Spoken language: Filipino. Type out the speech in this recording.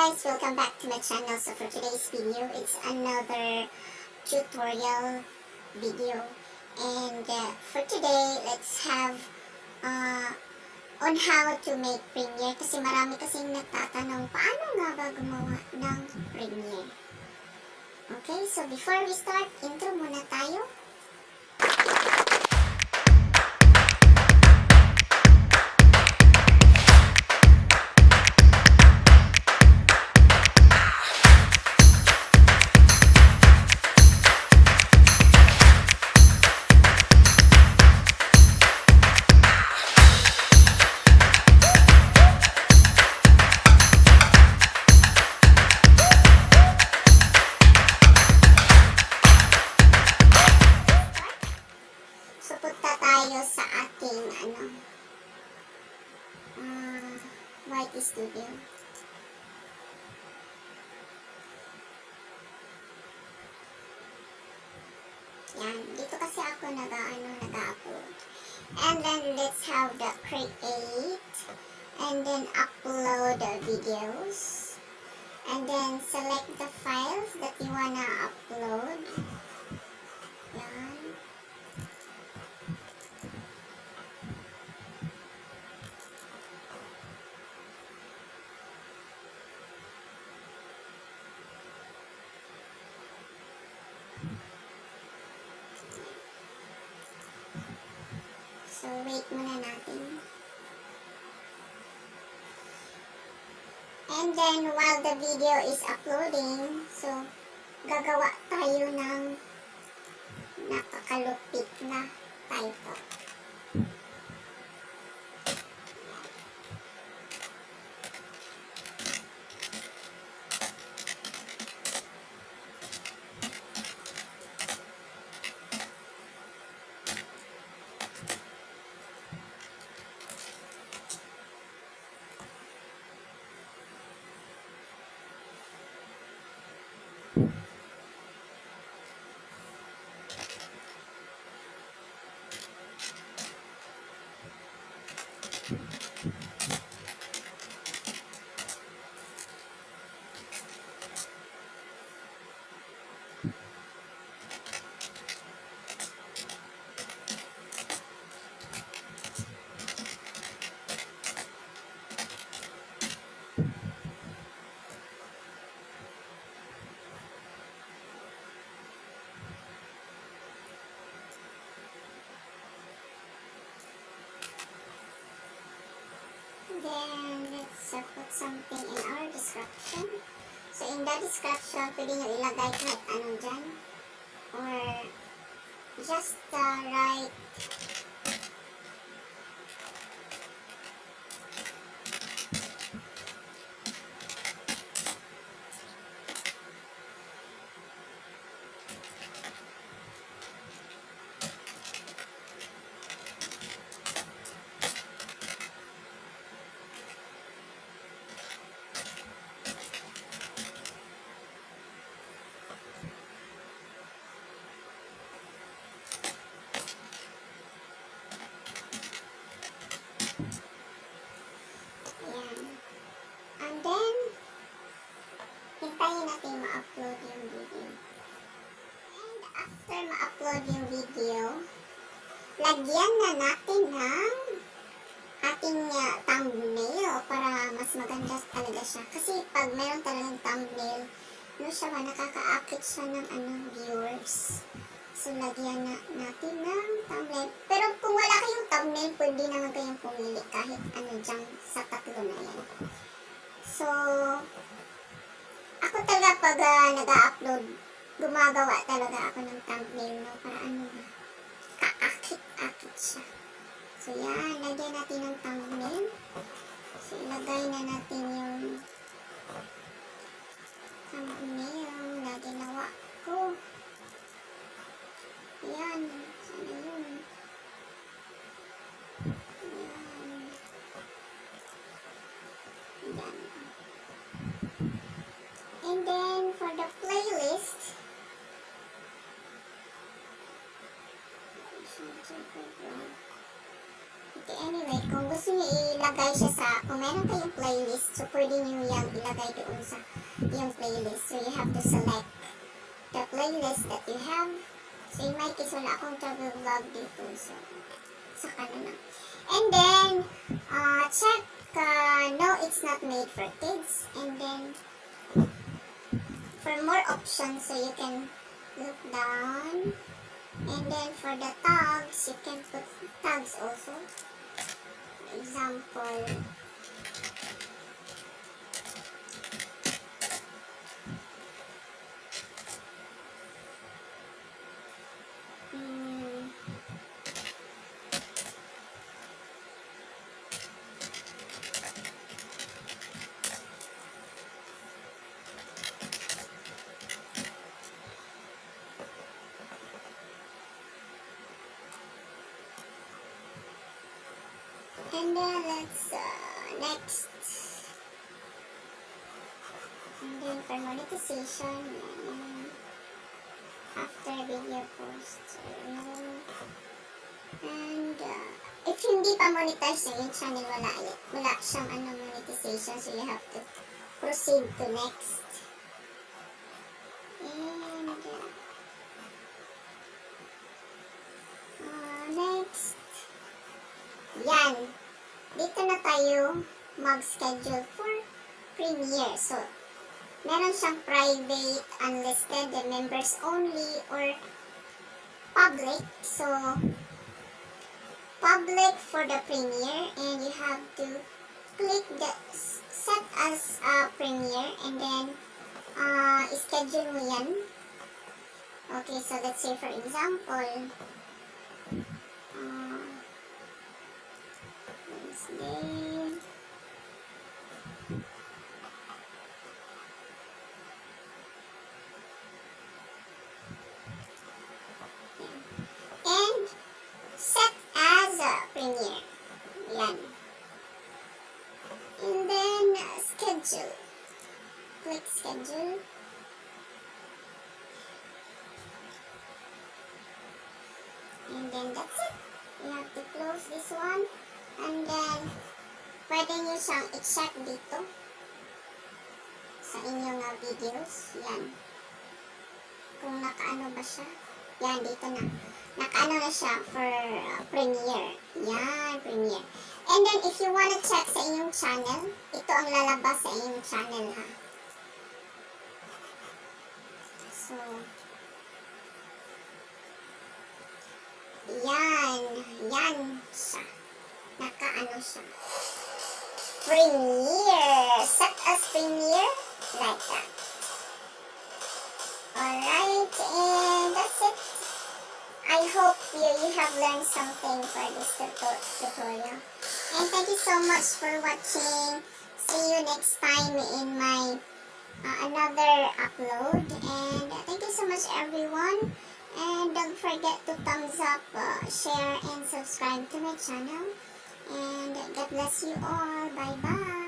guys, welcome back to my channel. So for today's video, it's another tutorial video. And for today, let's have on how to make premiere. Kasi marami kasing nagtatanong, paano nga ba gumawa ng premiere? Okay, so before we start, intro muna tayo. So, punta tayo sa ating, White Studio. Yan. Dito kasi ako nag-upload. And then, let's have the create. And then, upload the videos. And then, select the files that you wanna upload. Yan. So, wait muna natin. And then, while the video is uploading, so, gagawa tayo ng napakalupit na title. Then, let's put something in our description. So, in the description, pwede nyo ilagay kahit ano dyan. Or, just write hintayin natin ma-upload yung video. And after ma-upload yung video, lagyan na natin ng ating thumbnail para mas maganda talaga siya. Kasi pag meron talagang thumbnail, nakakaakit siya ng viewers. So, lagyan na natin ng thumbnail. Pero kung wala kayong thumbnail, pwede naman kayong pumili kahit dyan sa tatlo na yan. So, ako talaga pag nag-upload, gumagawa talaga ako ng thumbnail, no? Para kaakit-akit siya. So, yan. Lagyan natin ng thumbnail. So, ilagay na natin yung thumbnail na ginawa ko. Yan. Sana yun. Yan. Yan. And then, for the playlist, Okay, anyway, kung gusto niyo ilagay siya sa, kung meron kayong playlist, so pwede niyo yung ilagay doon sa yung playlist. So you have to select the playlist that you have. So in my case, wala akong travel vlog dito. So, saka na lang. And then, check, no, it's not made for kids. And then, for more options, so you can look down. And then for the tags, you can put tags also. Example, and then let's next. And then for monetization, after video post. And if hindi pa monetize na yung channel, wala siyang monetization, so you have to proceed to next. And next, yan. Dito na tayo mag-schedule for premiere. So, meron siyang private, unlisted, members only, or public. So, public for the premiere, and you have to click the set as premiere, and then schedule mo yan. Okay, so let's say for example, Wednesday, and set as a premiere. Yan. And then schedule. Click schedule. And then that's it. You have to close this one. And then pwede nyo siyang i-check dito sa inyong videos. Yan. Kung nakaano ba siya. Yan, dito na. Nakaano na siya for premiere. Yan, premiere. And then, if you wanna check sa inyong channel, ito ang lalabas sa inyong channel, ha. So, yan. Yan siya. Nakaano siya. Premiere. Set as premiere. Like that. Alright, and that's it. I hope you have learned something for this tutorial. And thank you so much for watching. See you next time in my another upload. And thank you so much, everyone. And don't forget to thumbs up, share, and subscribe to my channel. And God bless you all. Bye-bye.